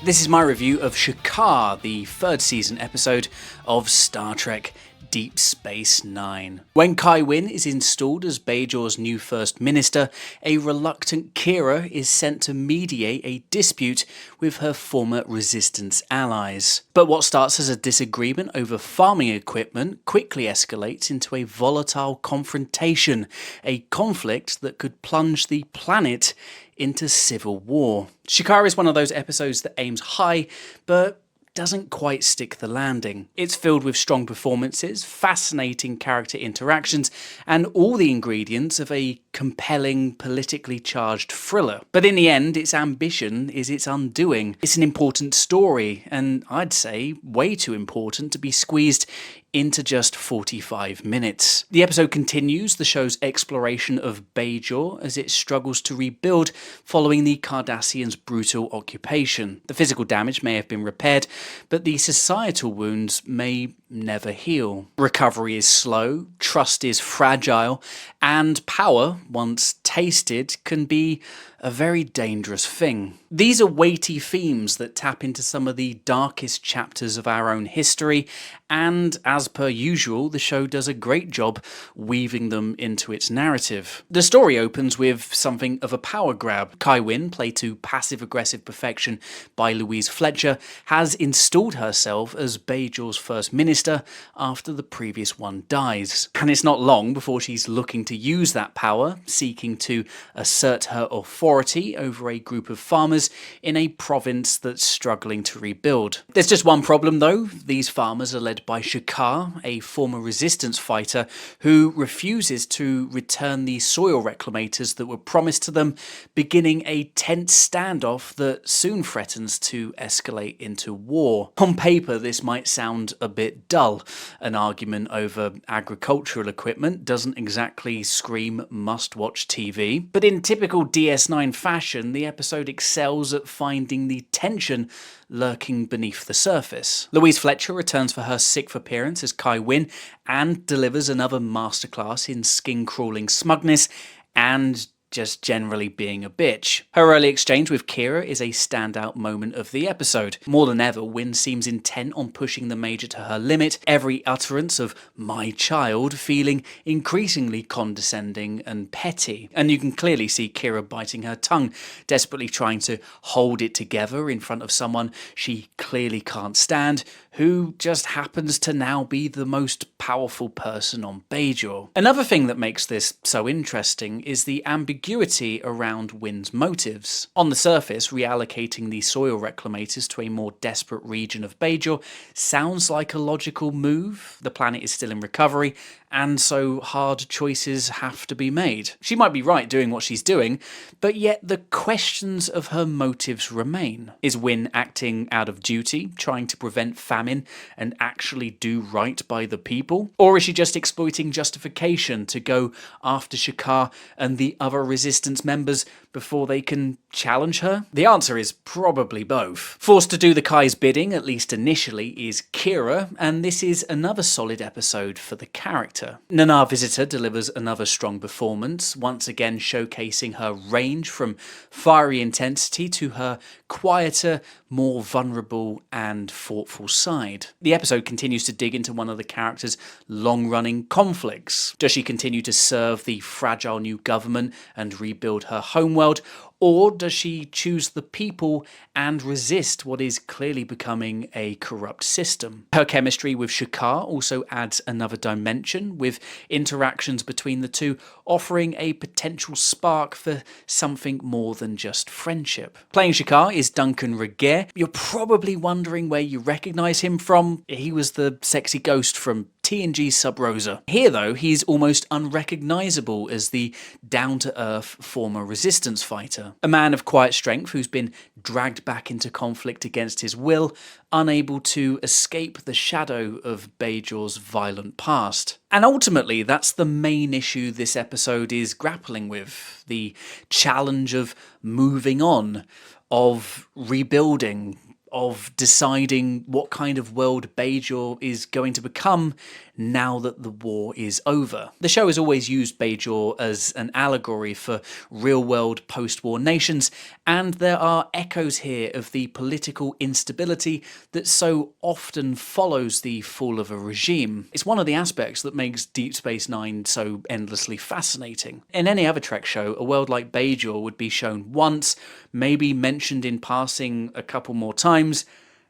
This is my review of Shakaar, the third season episode of Star Trek Deep Space Nine. When Kai Wynn is installed as Bajor's new First Minister, a reluctant Kira is sent to mediate a dispute with her former Resistance allies. But what starts as a disagreement over farming equipment quickly escalates into a volatile confrontation, a conflict that could plunge the planet into civil war. Shakaar is one of those episodes that aims high, but doesn't quite stick the landing. It's filled with strong performances, fascinating character interactions, and all the ingredients of a compelling, politically charged thriller. But in the end, its ambition is its undoing. It's an important story, and I'd say way too important to be squeezed into just 45 minutes. The episode continues the show's exploration of Bajor as it struggles to rebuild following the Cardassians' brutal occupation. The physical damage may have been repaired, but the societal wounds may never heal. Recovery is slow, trust is fragile, and power, once tasted, can be a very dangerous thing. These are weighty themes that tap into some of the darkest chapters of our own history, and as per usual, the show does a great job weaving them into its narrative. The story opens with something of a power grab. Kai Wynn, played to passive-aggressive perfection by Louise Fletcher, has installed herself as Bajor's First Minister after the previous one dies. And it's not long before she's looking to use that power, seeking to assert her authority over a group of farmers in a province that's struggling to rebuild. There's just one problem though. These farmers are led by Shakaar, a former resistance fighter who refuses to return the soil reclamators that were promised to them, beginning a tense standoff that soon threatens to escalate into war. On paper, this might sound a bit dull. An argument over agricultural equipment doesn't exactly scream must-watch TV, but in typical DS9 fashion, the episode excels at finding the tension lurking beneath the surface. Louise Fletcher returns for her sixth appearance as Kai Wynn and delivers another masterclass in skin-crawling smugness and just generally being a bitch. Her early exchange with Kira is a standout moment of the episode. More than ever, Wynn seems intent on pushing the Major to her limit, every utterance of "my child" feeling increasingly condescending and petty. And you can clearly see Kira biting her tongue, desperately trying to hold it together in front of someone she clearly can't stand, who just happens to now be the most powerful person on Bajor. Another thing that makes this so interesting is the ambiguity around Wynn's motives. On the surface, reallocating the soil reclamators to a more desperate region of Bajor sounds like a logical move. The planet is still in recovery, and so hard choices have to be made. She might be right doing what she's doing, but yet the questions of her motives remain. Is Wynn acting out of duty, trying to prevent famine and actually do right by the people? Or is she just exploiting justification to go after Shakaar and the other resistance members before they can challenge her? The answer is probably both. Forced to do the Kai's bidding, at least initially, is Kira, and this is another solid episode for the character. Nana Visitor delivers another strong performance, once again showcasing her range from fiery intensity to her quieter, more vulnerable and thoughtful side. The episode continues to dig into one of the character's long-running conflicts. Does she continue to serve the fragile new government and rebuild her homeworld, or does she choose the people and resist what is clearly becoming a corrupt system? Her chemistry with Shakaar also adds another dimension, with interactions between the two offering a potential spark for something more than just friendship. Playing Shakaar is Duncan Regehr. You're probably wondering where you recognise him from. He was the sexy ghost from TNG's Sub Rosa. Here though, he's almost unrecognisable as the down-to-earth former resistance fighter. A man of quiet strength who's been dragged back into conflict against his will, unable to escape the shadow of Bajor's violent past. And ultimately, that's the main issue this episode is grappling with. The challenge of moving on, of rebuilding, of deciding what kind of world Bajor is going to become now that the war is over. The show has always used Bajor as an allegory for real-world post-war nations, and there are echoes here of the political instability that so often follows the fall of a regime. It's one of the aspects that makes Deep Space Nine so endlessly fascinating. In any other Trek show, a world like Bajor would be shown once, maybe mentioned in passing a couple more times,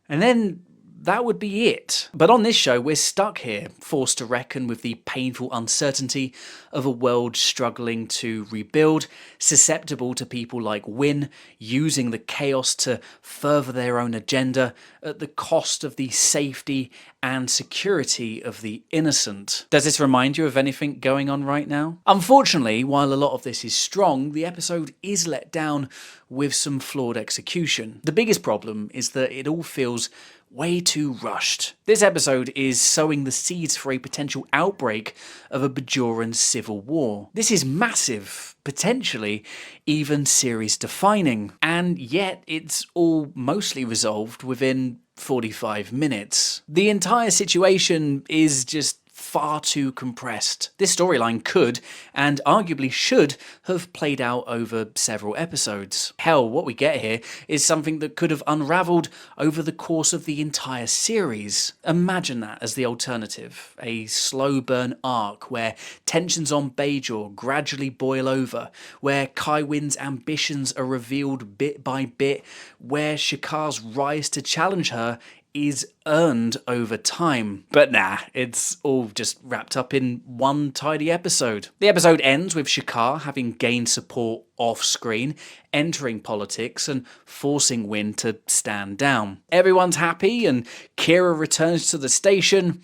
and then that would be it. But on this show, we're stuck here, forced to reckon with the painful uncertainty of a world struggling to rebuild, susceptible to people like Wynn using the chaos to further their own agenda at the cost of the safety and security of the innocent. Does this remind you of anything going on right now? Unfortunately, while a lot of this is strong, the episode is let down with some flawed execution. The biggest problem is that it all feels way too rushed. This episode is sowing the seeds for a potential outbreak of a Bajoran civil war. This is massive, potentially even series-defining, and yet it's all mostly resolved within 45 minutes. The entire situation is just far too compressed. This storyline could, and arguably should, have played out over several episodes. Hell, what we get here is something that could have unravelled over the course of the entire series. Imagine that as the alternative. A slow burn arc where tensions on Bajor gradually boil over, where Kai Wynn's ambitions are revealed bit by bit, where Shakaar's rise to challenge her is earned over time. But nah, it's all just wrapped up in one tidy episode. The episode ends with Shakaar having gained support off-screen, entering politics and forcing Wynn to stand down. Everyone's happy and Kira returns to the station.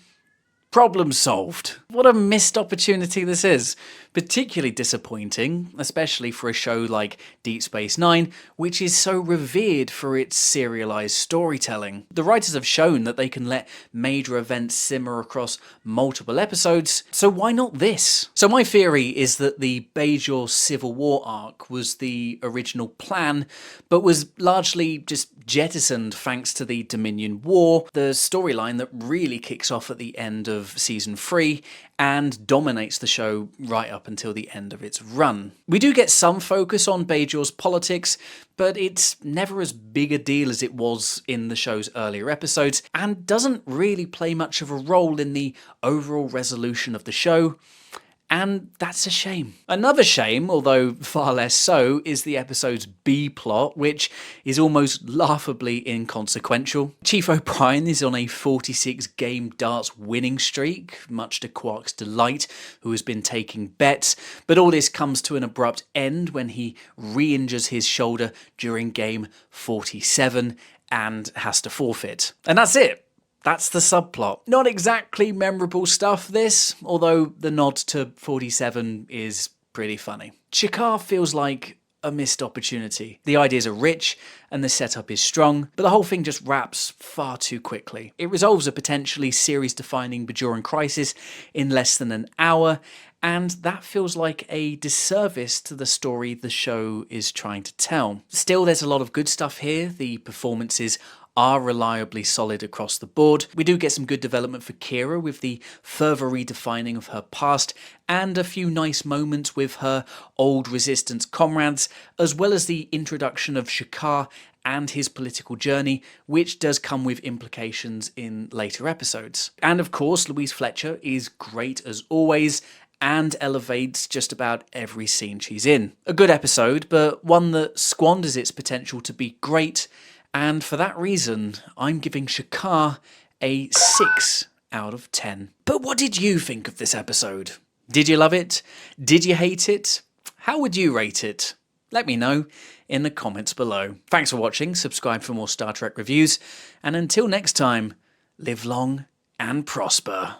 Problem solved. What a missed opportunity this is. Particularly disappointing, especially for a show like Deep Space Nine, which is so revered for its serialized storytelling. The writers have shown that they can let major events simmer across multiple episodes, so why not this? So my theory is that the Bajor Civil War arc was the original plan, but was largely just jettisoned thanks to the Dominion War, the storyline that really kicks off at the end of Season 3 and dominates the show right up until the end of its run. We do get some focus on Bajor's politics, but it's never as big a deal as it was in the show's earlier episodes, and doesn't really play much of a role in the overall resolution of the show. And that's a shame. Another shame, although far less so, is the episode's B-plot, which is almost laughably inconsequential. Chief O'Brien is on a 46-game darts winning streak, much to Quark's delight, who has been taking bets, but all this comes to an abrupt end when he re-injures his shoulder during game 47 and has to forfeit. And that's it. That's the subplot. Not exactly memorable stuff, this, although the nod to 47 is pretty funny. Shakaar feels like a missed opportunity. The ideas are rich and the setup is strong, but the whole thing just wraps far too quickly. It resolves a potentially series-defining Bajoran crisis in less than an hour, and that feels like a disservice to the story the show is trying to tell. Still, there's a lot of good stuff here. The performances are reliably solid across the board. We do get some good development for Kira with the further redefining of her past and a few nice moments with her old Resistance comrades, as well as the introduction of Shakaar and his political journey, which does come with implications in later episodes. And of course, Louise Fletcher is great as always, and elevates just about every scene she's in. A good episode, but one that squanders its potential to be great, and for that reason, I'm giving Shakaar a 6 out of 10. But what did you think of this episode? Did you love it? Did you hate it? How would you rate it? Let me know in the comments below. Thanks for watching, subscribe for more Star Trek reviews, and until next time, live long and prosper.